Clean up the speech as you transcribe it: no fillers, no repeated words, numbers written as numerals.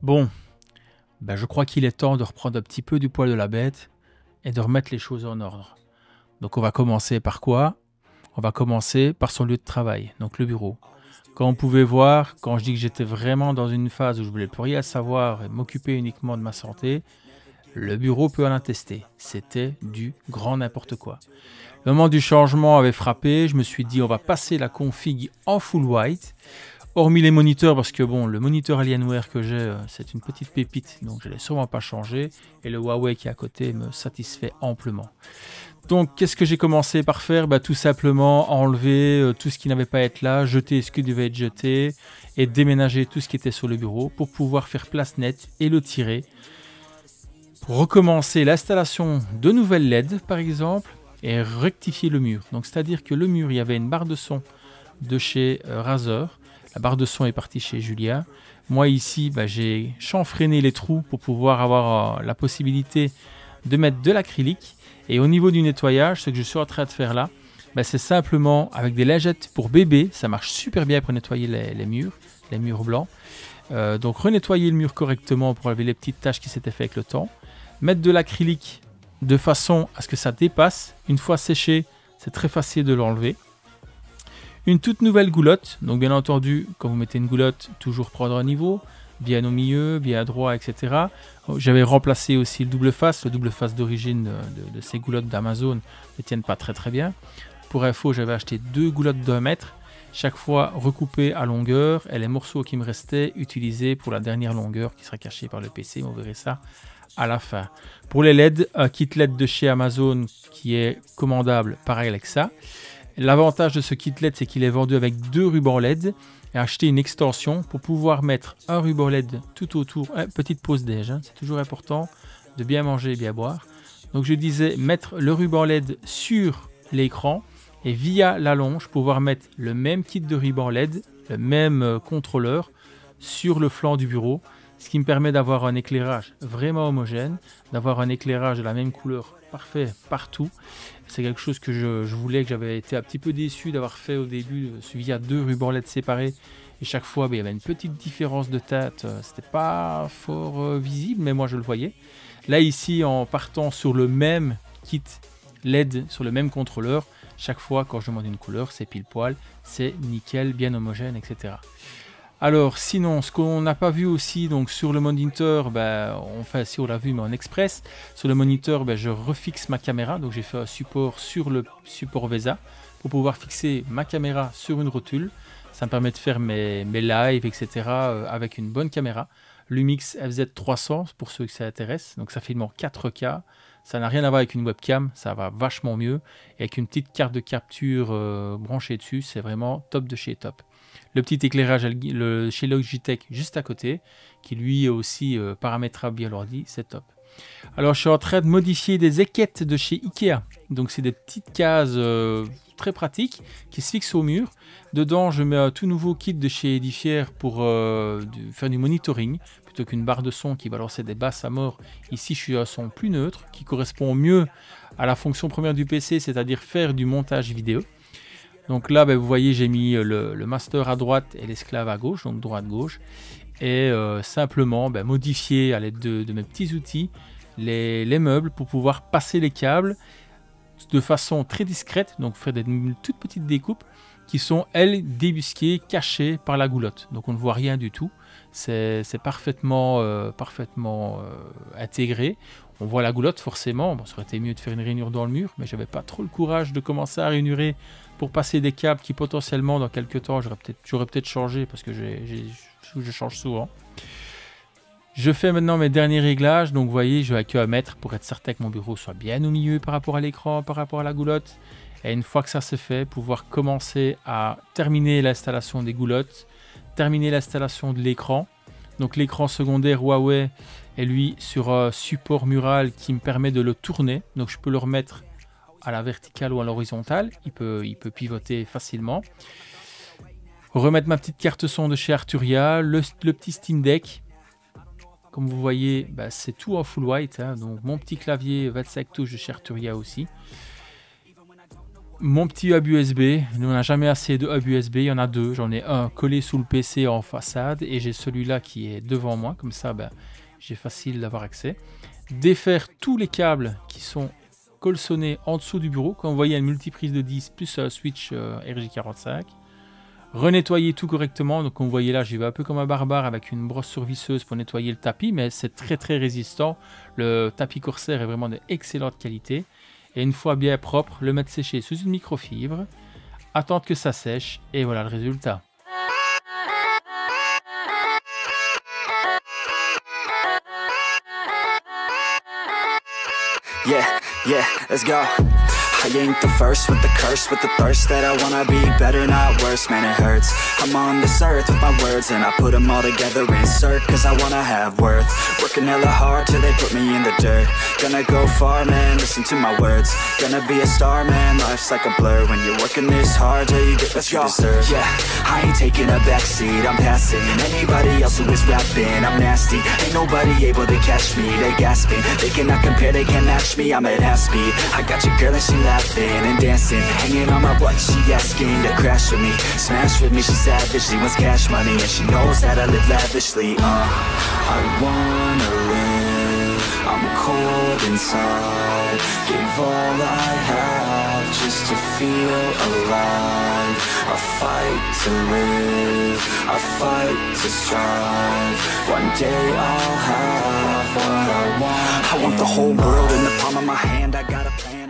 Bon, ben je crois qu'il est temps de reprendre un petit peu du poil de la bête et de remettre les choses en ordre. Donc on va commencer par quoi? On va commencer par son lieu de travail, donc le bureau. Quand on pouvait voir, quand je dis que j'étais vraiment dans une phase où je voulais plus rien savoir et m'occuper uniquement de ma santé, le bureau peut en attester. C'était du grand n'importe quoi. Le moment du changement avait frappé, je me suis dit on va passer la config en full white. Hormis les moniteurs, parce que bon, le moniteur Alienware que j'ai, c'est une petite pépite, donc je ne l'ai sûrement pas changé. Et le Huawei qui est à côté me satisfait amplement. Donc, qu'est-ce que j'ai commencé par faire? Tout simplement enlever tout ce qui n'avait pas à être là, jeter ce qui devait être jeté, et déménager tout ce qui était sur le bureau pour pouvoir faire place nette et le tirer. Pour recommencer l'installation de nouvelles LED, par exemple, et rectifier le mur. Donc, c'est-à-dire que le mur, il y avait une barre de son de chez Razer. La barre de son est partie chez Julia. Moi ici, j'ai chanfreiné les trous pour pouvoir avoir la possibilité de mettre de l'acrylique. Et au niveau du nettoyage, ce que je suis en train de faire là, c'est simplement avec des lingettes pour bébé. Ça marche super bien pour nettoyer les murs blancs. Donc renettoyer le mur correctement pour enlever les petites taches qui s'étaient faites avec le temps. Mettre de l'acrylique de façon à ce que ça dépasse. Une fois séché, c'est très facile de l'enlever. Une toute nouvelle goulotte, donc bien entendu, quand vous mettez une goulotte, toujours prendre un niveau, bien au milieu, bien à droite, etc. J'avais remplacé aussi le double face d'origine de ces goulottes d'Amazon ne tiennent pas très bien. Pour info, j'avais acheté 2 goulottes d'1 mètre, chaque fois recoupées à longueur, et les morceaux qui me restaient utilisés pour la dernière longueur qui sera cachée par le PC, on verra ça à la fin. Pour les LED, un kit LED de chez Amazon qui est commandable, pareil avec ça. L'avantage de ce kit LED, c'est qu'il est vendu avec 2 rubans LED et acheter une extension pour pouvoir mettre un ruban LED tout autour. Petite pause déj, c'est toujours important de bien manger et bien boire. Donc je disais mettre le ruban LED sur l'écran et via la longe pouvoir mettre le même kit de ruban LED, le même contrôleur sur le flanc du bureau, ce qui me permet d'avoir un éclairage vraiment homogène, d'avoir un éclairage de la même couleur parfait partout. C'est quelque chose que je voulais, que j'avais été un petit peu déçu d'avoir fait au début, via 2 rubans LED séparés. Et chaque fois, il y avait une petite différence de teinte. C'était pas fort visible, mais moi je le voyais. Là, ici, en partant sur le même kit LED, sur le même contrôleur, chaque fois, quand je demande une couleur, c'est pile poil, c'est nickel, bien homogène, etc. Alors, sinon, ce qu'on n'a pas vu aussi, donc sur le moniteur, enfin, si on l'a vu, mais en express, sur le moniteur, je refixe ma caméra. Donc, j'ai fait un support sur le support VESA pour pouvoir fixer ma caméra sur une rotule. Ça me permet de faire mes lives, etc. Avec une bonne caméra. Lumix FZ300, pour ceux que ça intéresse. Donc, ça filme en 4K. Ça n'a rien à voir avec une webcam, ça va vachement mieux. Et avec une petite carte de capture branchée dessus, c'est vraiment top de chez top. Le petit éclairage chez Logitech juste à côté, qui lui est aussi paramétrable via l'ordi, c'est top. Alors je suis en train de modifier des équettes de chez Ikea. Donc c'est des petites cases très pratiques qui se fixent au mur. Dedans je mets un tout nouveau kit de chez Edifier pour faire du monitoring. Plutôt qu'une barre de son qui va lancer des basses à mort, ici je suis à un son plus neutre, qui correspond mieux à la fonction première du PC, c'est-à-dire faire du montage vidéo. Donc là, vous voyez, j'ai mis le master à droite et l'esclave à gauche, donc droite-gauche. Et simplement modifier à l'aide de mes petits outils les meubles pour pouvoir passer les câbles de façon très discrète. Donc faire des toutes petites découpes qui sont, elles, débusquées, cachées par la goulotte. Donc on ne voit rien du tout. C'est parfaitement intégré. On voit la goulotte forcément. Bon, ça aurait été mieux de faire une rainure dans le mur, mais j'avais pas trop le courage de commencer à rainurer pour passer des câbles qui potentiellement dans quelques temps j'aurais peut-être changé parce que je change souvent. Je fais maintenant mes derniers réglages, donc vous voyez, je vais que à mettre pour être certain que mon bureau soit bien au milieu par rapport à l'écran, par rapport à la goulotte. Et une fois que ça se fait, pouvoir commencer à terminer l'installation des goulottes, terminer l'installation de l'écran. Donc l'écran secondaire Huawei est lui sur un support mural qui me permet de le tourner. Donc je peux le remettre à la verticale ou à l'horizontale. Il peut pivoter facilement. Remettre ma petite carte son de chez Arturia, le petit Steam Deck. Comme vous voyez, c'est tout en full white. Donc mon petit clavier 25 touches de chez Arturia aussi. mon petit hub USB. Nous, on n'a jamais assez de hub USB. Il y en a deux. J'en ai un collé sous le PC en façade et j'ai celui-là qui est devant moi. Comme ça, j'ai facile d'avoir accès. Défaire tous les câbles qui sont colsonnés en dessous du bureau. Comme vous voyez, il y a une multiprise de 10 plus un switch RJ45. Renettoyer tout correctement. Donc, comme vous voyez là, j'y vais un peu comme un barbare avec une brosse survisseuse pour nettoyer le tapis. Mais c'est très très résistant. Le tapis Corsair est vraiment d'excellente qualité. Et une fois bien propre, le mettre sécher sous une microfibre, attendre que ça sèche, et voilà le résultat. Yeah, let's go. I ain't the first with the curse, with the thirst that I wanna be better, not worse, man it hurts. I'm on this earth with my words and I put them all together, insert, cause I wanna have worth. Working hella hard till they put me in the dirt. Gonna go far, man, listen to my words. Gonna be a star, man, life's like a blur. When you're working this hard, yeah, you get what you deserve. Yeah, I ain't taking a backseat, I'm passing anybody else who is rapping, I'm nasty. Ain't nobody able to catch me, they gasping. They cannot compare, they can't match me, I'm at half speed. I got your girl and she laughing and dancing, hanging on my butt, she asking to crash with me, smash with me, she savage, she wants cash money, and she knows that I live lavishly. I wanna live, I'm cold inside, give all I have just to feel alive. I fight to live, I fight to strive, one day I'll have what I want. I want the whole world in the palm of my hand, I got a plan.